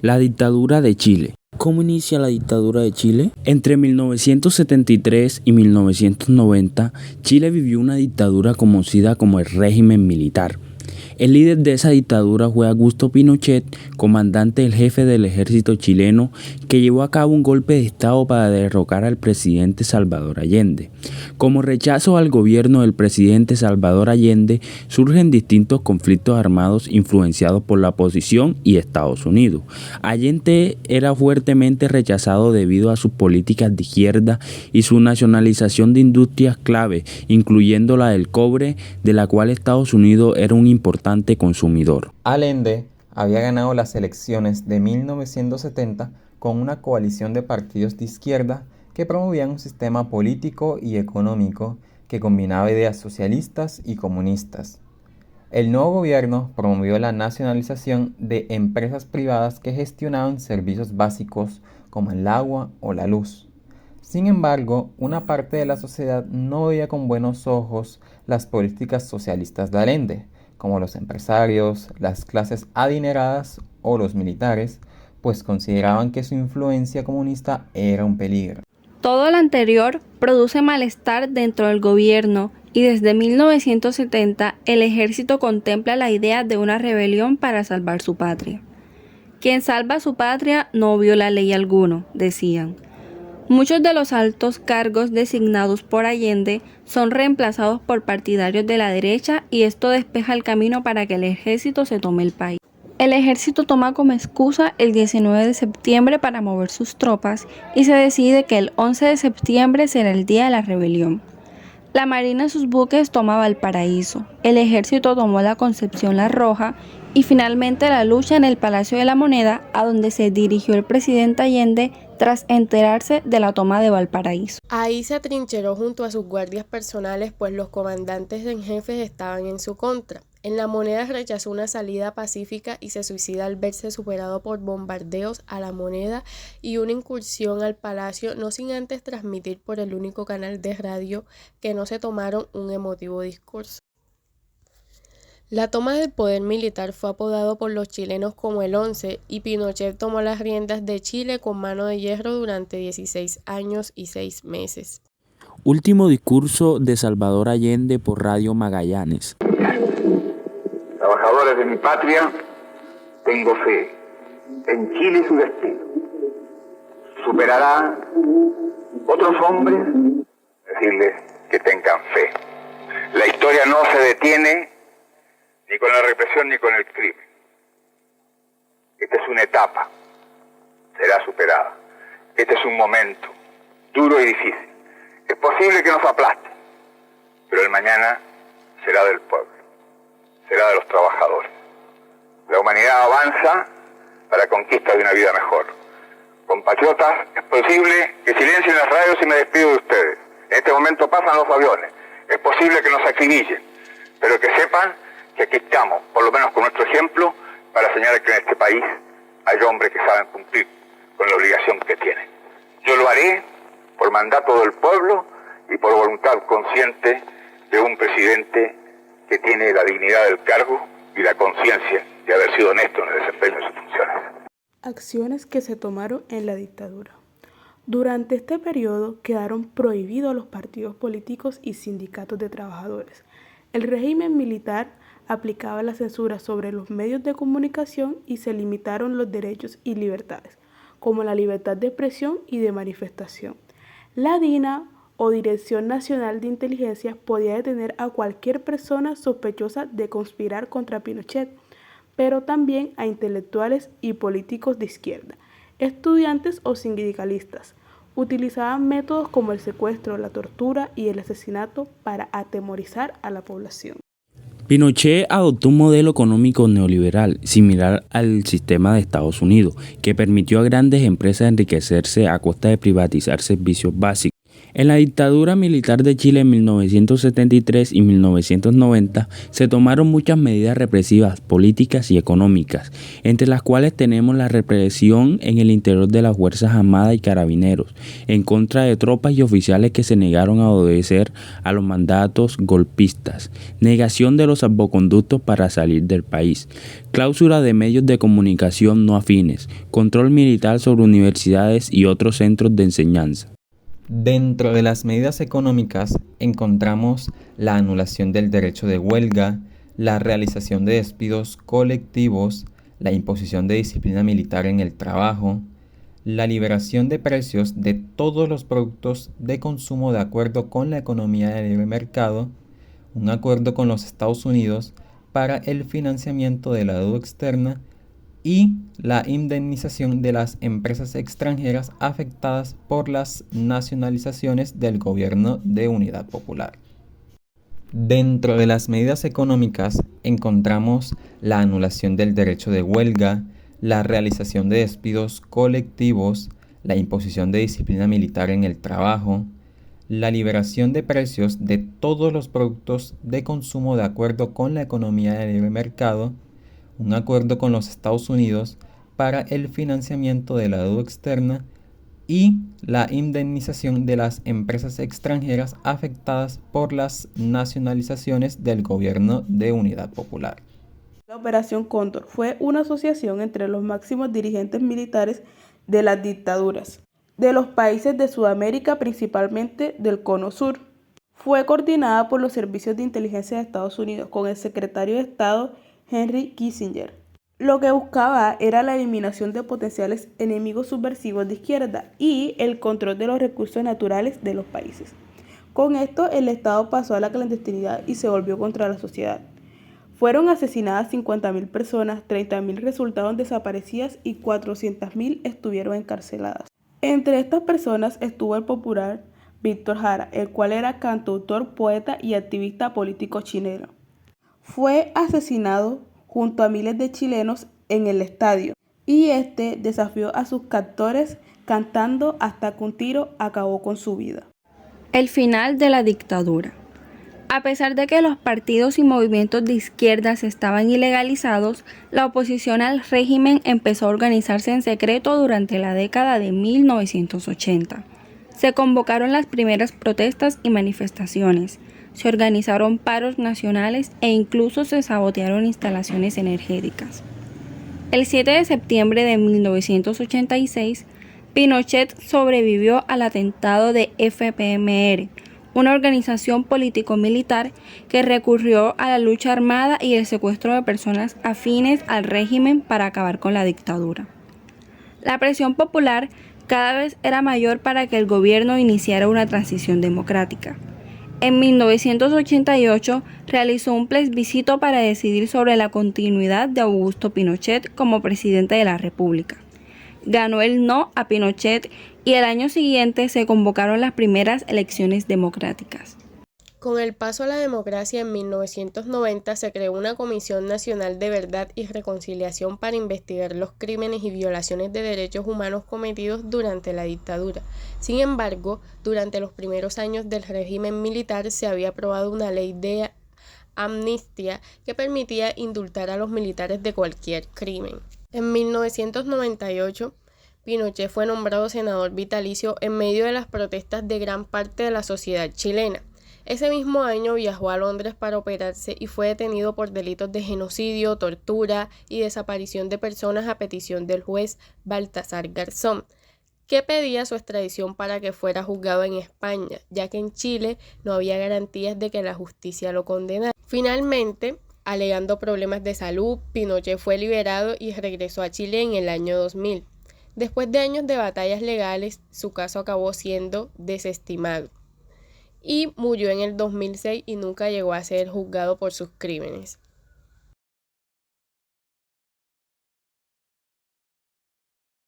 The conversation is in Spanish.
La dictadura de Chile. ¿Cómo inicia la dictadura de Chile? Entre 1973 y 1990, Chile vivió una dictadura conocida como el régimen militar. El líder de esa dictadura fue Augusto Pinochet, comandante del jefe del ejército chileno, que llevó a cabo un golpe de estado para derrocar al presidente Salvador Allende. Como rechazo al gobierno del presidente Salvador Allende, surgen distintos conflictos armados influenciados por la oposición y Estados Unidos. Allende era fuertemente rechazado debido a sus políticas de izquierda y su nacionalización de industrias clave, incluyendo la del cobre, de la cual Estados Unidos era un importante consumidor. Allende había ganado las elecciones de 1970 con una coalición de partidos de izquierda que promovían un sistema político y económico que combinaba ideas socialistas y comunistas. El nuevo gobierno promovió la nacionalización de empresas privadas que gestionaban servicios básicos como el agua o la luz. Sin embargo, una parte de la sociedad no veía con buenos ojos las políticas socialistas de Allende, como los empresarios, las clases adineradas o los militares, pues consideraban que su influencia comunista era un peligro. Todo lo anterior produce malestar dentro del gobierno y desde 1970 el ejército contempla la idea de una rebelión para salvar su patria. Quien salva su patria no viola ley alguno, decían. Muchos de los altos cargos designados por Allende son reemplazados por partidarios de la derecha y esto despeja el camino para que el ejército se tome el país. El ejército toma como excusa el 19 de septiembre para mover sus tropas y se decide que el 11 de septiembre será el día de la rebelión. La marina en sus buques toma Valparaíso, el ejército tomó la Concepción La Roja y finalmente la lucha en el Palacio de la Moneda, a donde se dirigió el presidente Allende tras enterarse de la toma de Valparaíso. Ahí se atrincheró junto a sus guardias personales, pues los comandantes en jefes estaban en su contra. En La Moneda rechazó una salida pacífica y se suicida al verse superado por bombardeos a La Moneda y una incursión al palacio, no sin antes transmitir por el único canal de radio que no se tomaron un emotivo discurso. La toma del poder militar fue apodado por los chilenos como el 11 y Pinochet tomó las riendas de Chile con mano de hierro durante 16 años y 6 meses. Último discurso de Salvador Allende por Radio Magallanes. Trabajadores de mi patria, tengo fe en Chile y su destino. Superará otros hombres, decirles que tengan fe. La historia no se detiene ni con la represión ni con el crimen. Esta es una etapa, será superada. Este es un momento duro y difícil. Es posible que nos aplaste, pero el mañana será del pueblo, será de los trabajadores. La humanidad avanza para la conquista de una vida mejor. Compatriotas, es posible que silencien las radios y me despido de ustedes. En este momento pasan los aviones. Es posible que nos acribillen, pero que sepan que aquí estamos, por lo menos con nuestro ejemplo, para señalar que en este país hay hombres que saben cumplir con la obligación que tienen. Yo lo haré por mandato del pueblo y por voluntad consciente de un presidente que tiene la dignidad del cargo y la conciencia de haber sido honesto en el desempeño de sus funciones. Acciones que se tomaron en la dictadura. Durante este periodo quedaron prohibidos los partidos políticos y sindicatos de trabajadores. El régimen militar aplicaba la censura sobre los medios de comunicación y se limitaron los derechos y libertades, como la libertad de expresión y de manifestación. La DINA o Dirección Nacional de Inteligencia podía detener a cualquier persona sospechosa de conspirar contra Pinochet, pero también a intelectuales y políticos de izquierda, estudiantes o sindicalistas. Utilizaban métodos como el secuestro, la tortura y el asesinato para atemorizar a la población. Pinochet adoptó un modelo económico neoliberal, similar al sistema de Estados Unidos, que permitió a grandes empresas enriquecerse a costa de privatizar servicios básicos. En la dictadura militar de Chile en 1973 y 1990 se tomaron muchas medidas represivas, políticas y económicas, entre las cuales tenemos la represión en el interior de las Fuerzas Armadas y Carabineros, en contra de tropas y oficiales que se negaron a obedecer a los mandatos golpistas, negación de los salvoconductos para salir del país, cláusula de medios de comunicación no afines, control militar sobre universidades y otros centros de enseñanza. Dentro de las medidas económicas encontramos la anulación del derecho de huelga, la realización de despidos colectivos, la imposición de disciplina militar en el trabajo, la liberación de precios de todos los productos de consumo de acuerdo con la economía de libre mercado, un acuerdo con los Estados Unidos para el financiamiento de la deuda externa y la indemnización de las empresas extranjeras afectadas por las nacionalizaciones del Gobierno de Unidad Popular. Dentro de las medidas económicas encontramos la anulación del derecho de huelga, la realización de despidos colectivos, la imposición de disciplina militar en el trabajo, la liberación de precios de todos los productos de consumo de acuerdo con la economía de libre mercado, un acuerdo con los Estados Unidos para el financiamiento de la deuda externa y la indemnización de las empresas extranjeras afectadas por las nacionalizaciones del Gobierno de Unidad Popular. La Operación Cóndor fue una asociación entre los máximos dirigentes militares de las dictaduras de los países de Sudamérica, principalmente del Cono Sur. Fue coordinada por los servicios de inteligencia de Estados Unidos con el secretario de Estado Henry Kissinger. Lo que buscaba era la eliminación de potenciales enemigos subversivos de izquierda y el control de los recursos naturales de los países. Con esto, el Estado pasó a la clandestinidad y se volvió contra la sociedad. Fueron asesinadas 50.000 personas, 30.000 resultaron desaparecidas y 400.000 estuvieron encarceladas. Entre estas personas estuvo el popular Víctor Jara, el cual era cantautor, poeta y activista político chileno. Fue asesinado junto a miles de chilenos en el estadio y desafió a sus captores cantando hasta que un tiro acabó con su vida. El final de la dictadura. A pesar de que los partidos y movimientos de izquierdas estaban ilegalizados, la oposición al régimen empezó a organizarse en secreto durante la década de 1980. Se convocaron las primeras protestas y manifestaciones, se organizaron paros nacionales e incluso se sabotearon instalaciones energéticas. El 7 de septiembre de 1986, Pinochet sobrevivió al atentado de FPMR, una organización político-militar que recurrió a la lucha armada y el secuestro de personas afines al régimen para acabar con la dictadura. La presión popular cada vez era mayor para que el gobierno iniciara una transición democrática. En 1988 realizó un plebiscito para decidir sobre la continuidad de Augusto Pinochet como presidente de la República. Ganó el no a Pinochet y el año siguiente se convocaron las primeras elecciones democráticas. Con el paso a la democracia en 1990 se creó una Comisión Nacional de Verdad y Reconciliación para investigar los crímenes y violaciones de derechos humanos cometidos durante la dictadura. Sin embargo, durante los primeros años del régimen militar se había aprobado una ley de amnistía que permitía indultar a los militares de cualquier crimen. En 1998, Pinochet fue nombrado senador vitalicio en medio de las protestas de gran parte de la sociedad chilena. Ese mismo año viajó a Londres para operarse y fue detenido por delitos de genocidio, tortura y desaparición de personas a petición del juez Baltasar Garzón, que pedía su extradición para que fuera juzgado en España, ya que en Chile no había garantías de que la justicia lo condenara. Finalmente, alegando problemas de salud, Pinochet fue liberado y regresó a Chile en el año 2000. Después de años de batallas legales, su caso acabó siendo desestimado y murió en el 2006 y nunca llegó a ser juzgado por sus crímenes.